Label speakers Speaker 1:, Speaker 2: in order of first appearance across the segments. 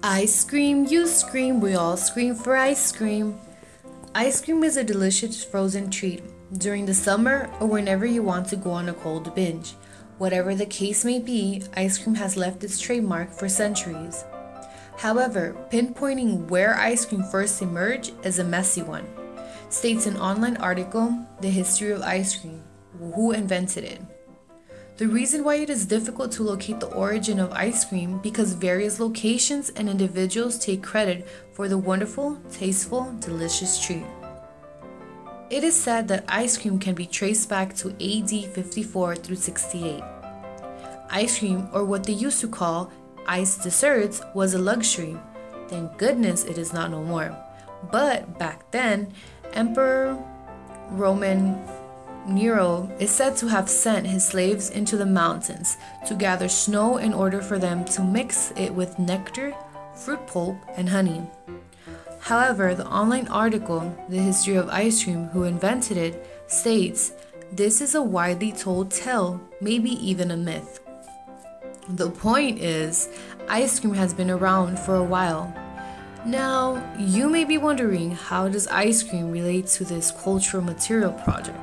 Speaker 1: Ice cream, you scream, we all scream for ice cream. Ice cream is a delicious frozen treat during the summer or whenever you want to go on a cold binge. Whatever the case may be, ice cream has left its trademark for centuries. However, pinpointing where ice cream first emerged is a messy one. States an online article, The History of Ice Cream, Who Invented It? The reason why it is difficult to locate the origin of ice cream because various locations and individuals take credit for the wonderful, tasteful, delicious treat. It is said that ice cream can be traced back to AD 54 through 68. Ice cream, or what they used to call iced desserts, was a luxury. Thank goodness it is not no more. But back then, Emperor Roman Nero is said to have sent his slaves into the mountains to gather snow in order for them to mix it with nectar, fruit pulp, and honey. However, the online article, The History of Ice Cream, Who Invented It, states this is a widely told tale, maybe even a myth. The point is, ice cream has been around for a while. Now, you may be wondering, how does ice cream relate to this cultural material project?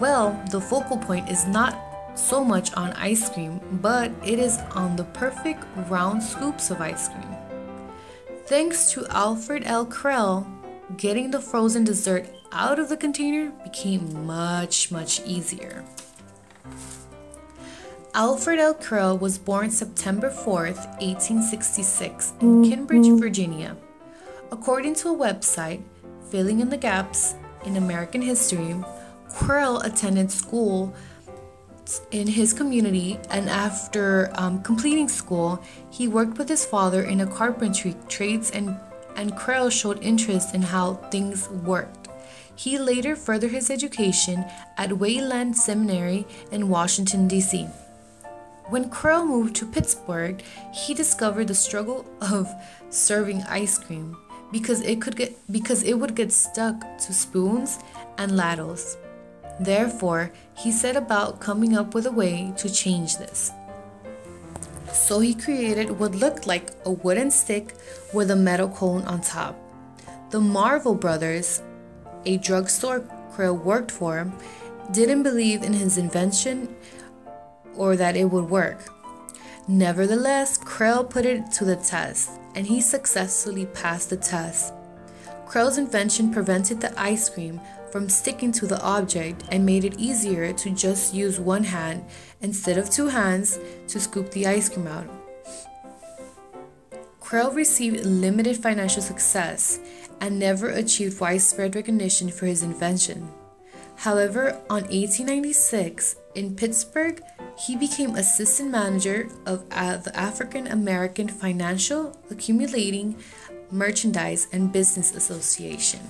Speaker 1: Well, the focal point is not so much on ice cream, but it is on the perfect round scoops of ice cream. Thanks to Alfred L. CRALLE, getting the frozen dessert out of the container became much easier. Alfred L. CRALLE was born September 4th, 1866 in Cambridge, Virginia. According to a website, Filling in the Gaps in American History, CRALLE attended school in his community, and after completing school, he worked with his father in a carpentry trades, and CRALLE showed interest in how things worked. He later furthered his education at Wayland Seminary in Washington, D.C. When CRALLE moved to Pittsburgh, he discovered the struggle of serving ice cream because it would get stuck to spoons and ladles. Therefore, he set about coming up with a way to change this. So he created what looked like a wooden stick with a metal cone on top. The Marvel brothers, a drugstore CRALLE worked for, didn't believe in his invention or that it would work. Nevertheless, CRALLE put it to the test, and he successfully passed the test. CRALLE's invention prevented the ice cream from sticking to the object and made it easier to just use one hand instead of two hands to scoop the ice cream out. CRALLE received limited financial success and never achieved widespread recognition for his invention. However, on 1896, in Pittsburgh, he became assistant manager of the African American Financial Accumulating Merchandise and Business Association.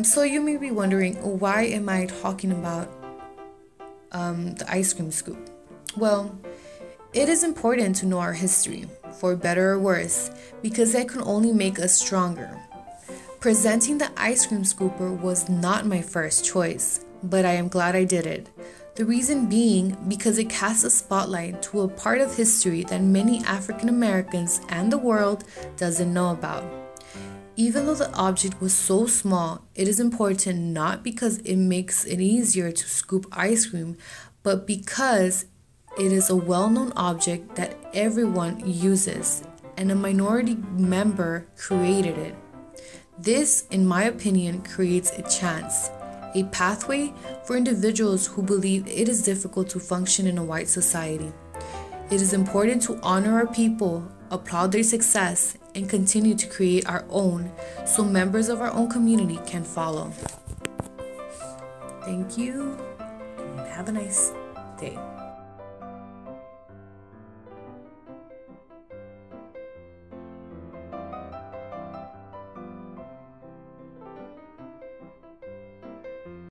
Speaker 1: So you may be wondering, why am I talking about the ice cream scoop? Well, it is important to know our history, for better or worse, because that can only make us stronger. Presenting the ice cream scooper was not my first choice, but I am glad I did it. The reason being because it casts a spotlight to a part of history that many African Americans and the world doesn't know about. Even though the object was so small, it is important not because it makes it easier to scoop ice cream, but because it is a well-known object that everyone uses, and a minority member created it. This, in my opinion, creates a chance, a pathway for individuals who believe it is difficult to function in a white society. It is important to honor our people, applaud their success, and continue to create our own so members of our own community can follow. Thank you, and have a nice day.